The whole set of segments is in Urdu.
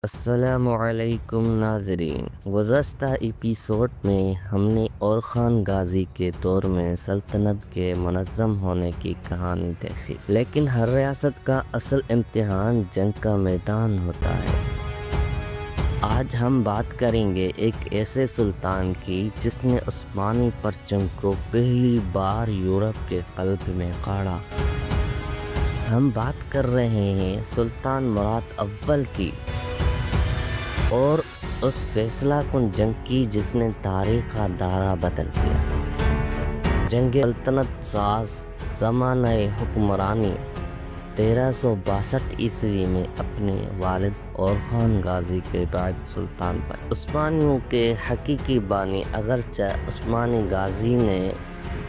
السلام علیکم ناظرین، گزشتہ ایپیسوڈ میں ہم نے اور خان غازی کے دور میں سلطنت کے منظم ہونے کی کہانی دیکھی، لیکن ہر ریاست کا اصل امتحان جنگ کا میدان ہوتا ہے۔ آج ہم بات کریں گے ایک ایسے سلطان کی جس نے عثمانی پرچم کو پہلی بار یورپ کے قلب میں گاڑا۔ ہم بات کر رہے ہیں سلطان مراد اول کی اور اس فیصلہ کن جنگ کی جس نے تاریخ کا دارہ بدل دیا۔ جنگ سلطنت ساز زمانہ حکمرانی 1362 عیسوی میں اپنے والد اور خان غازی کے بعد سلطان بنے۔ عثمانیوں کے حقیقی بانی اگرچہ عثمانی غازی نے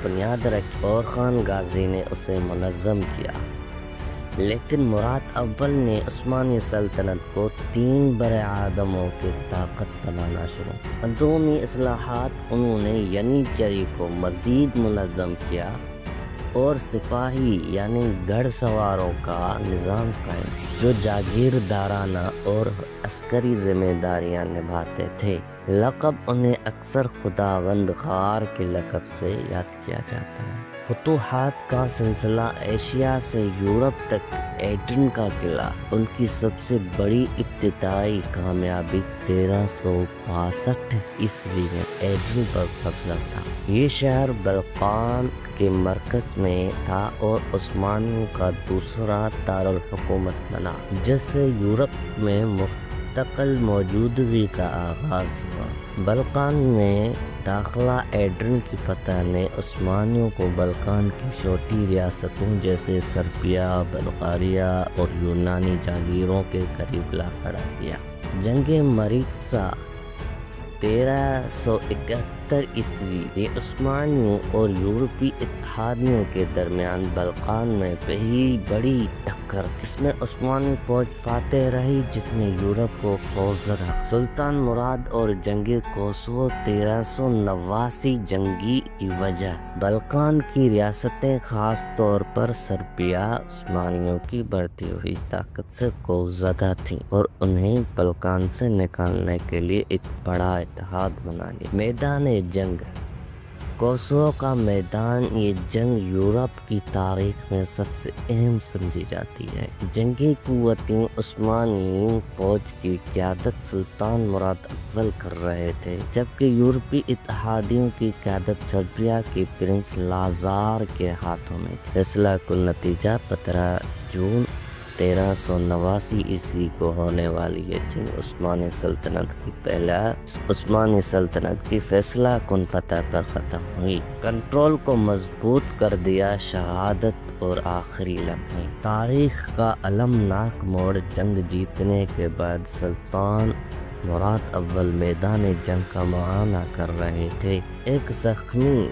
بنیاد رکھی اور خان غازی نے اسے منظم کیا، لیکن مراد اول نے عثمانی سلطنت کو 3 براعظموں کی طاقت بنانا شروع کیا۔ اندرونی اصلاحات انہوں نے ینیچری کو مزید منظم کیا اور سپاہی یعنی گھڑ سواروں کا نظام قائم کیا جو جاگیردارانہ اور عسکری ذمہ داریاں نبھاتے تھے۔ لقب انہیں اکثر خداوند غار کے لقب سے یاد کیا جاتا ہے۔ فتوحات کا سلسلہ ایشیا سے یورپ تک ایڈرن کا قلعہ ان کی سب سے بڑی ابتدائی کامیابی 1362 عیسوی میں ایڈرن پر قبضہ تھا۔ یہ شہر بلقان کے مرکز میں تھا اور عثمانیوں کا دوسرا دارالحکومت بنا، جس سے یورپ میں مستقل موجودگی کا آغاز ہوا۔ بلقان میں داخلہ ایڈرن کی فتح نے عثمانیوں کو بلقان کی چھوٹی ریاستوں جیسے سربیا، بلغاریہ اور یونانی جاگیروں کے قریب لا کھڑا کیا۔ جنگ مریتسا 1371 عیسوی یہ عثمانیوں اور یورپی اتحادیوں کے درمیان بلقان میں پہلی بڑی ٹکر تھی۔ اس میں عثمانی فوج فاتح رہی جس نے یورپ کو خوفزدہ۔ سلطان مراد اور جنگ کوسوو 1389 جنگی کی وجہ بلقان کی ریاستیں خاص طور پر سربیا عثمانیوں کی بڑھتی ہوئی طاقت سے خوفزدہ تھیں اور انہیں بلقان سے نکالنے کے لیے ایک بڑا اتحاد بنا لیا۔ میدان جنگ کوسوو کا میدان یہ جنگ یورپ کی تاریخ میں سب سے اہم سمجھی جاتی ہے۔ جنگی قوتیں عثمانی فوج کی قیادت سلطان مراد اول کر رہے تھے، جبکہ یورپی اتحادیوں کی قیادت سربیا کے پرنس لازار کے ہاتھوں میں تھی۔ فیصلہ کن نتیجہ 15 جون 1389 عیسوی کو ہونے والی یہ جنگ عثمانی سلطنت کی فیصلہ کن فتح پر ختم ہوئی۔ کنٹرول کو مضبوط کر دیا شہادت اور آخری لمحے۔ تاریخ کا المناک موڑ جنگ جیتنے کے بعد سلطان مراد اول میدان جنگ کا معائنہ کر رہے تھے۔ ایک زخمی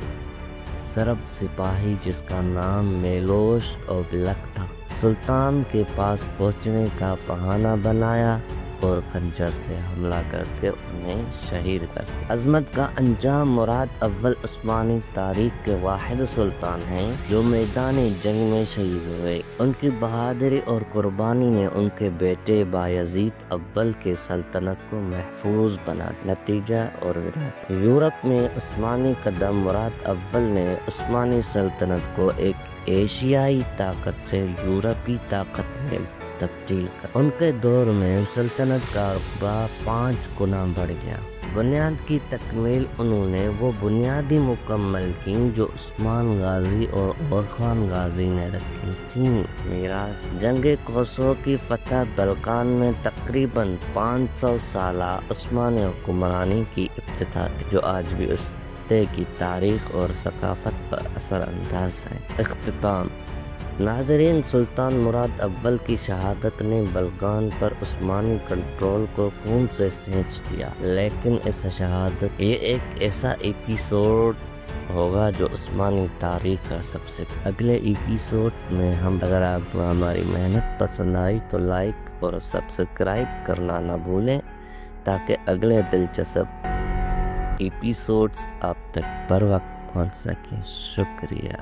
سرب سپاہی جس کا نام میلوش اوبلک تھا سلطان کے پاس پہنچنے کا بہانہ بنایا اور خنجر سے حملہ کر کے انہیں شہید کر دیا۔ عظمت کا انجام مراد اول عثمانی تاریخ کے واحد سلطان ہیں جو میدان جنگ میں شہید ہوئے۔ ان کی بہادری اور قربانی نے ان کے بیٹے بایزید اول کے سلطنت کو محفوظ بنا دیا۔ نتیجہ اور وراثت یورپ میں عثمانی قدم مراد اول نے عثمانی سلطنت کو ایک ایشیائی طاقت سے یورپی طاقت میں تبدیل کر۔ ان کے دور میں سلطنت کا رقبہ 5 گنا بڑھ گیا۔ بنیاد کی تکمیل انہوں نے وہ بنیادی مکمل کی جو عثمان غازی اور خان غازی نے رکھی تھیں۔ میراث جنگ کوسوو کی فتح بلقان میں تقریباً 500 سالہ عثمانی حکمرانی کی ابتدا تھی جو آج بھی اس کی تاریخ اور ثقافت پر اثر انداز ہے۔ اختتام ناظرین، سلطان مراد اول کی شہادت نے بلقان پر عثمانی کنٹرول کو خون سے سینچ دیا، لیکن اس شہادت یہ ایک ایسا ایپیسوڈ ہوگا جو عثمانی تاریخ کا سب سے اگلے ایپیسوڈ میں اگر آپ کو ہماری محنت پسند آئی تو لائک اور سبسکرائب کرنا نہ بھولیں تاکہ اگلے دلچسپ ایپیسوڈز آپ تک بر وقت پہنچ سکیں۔ شکریہ۔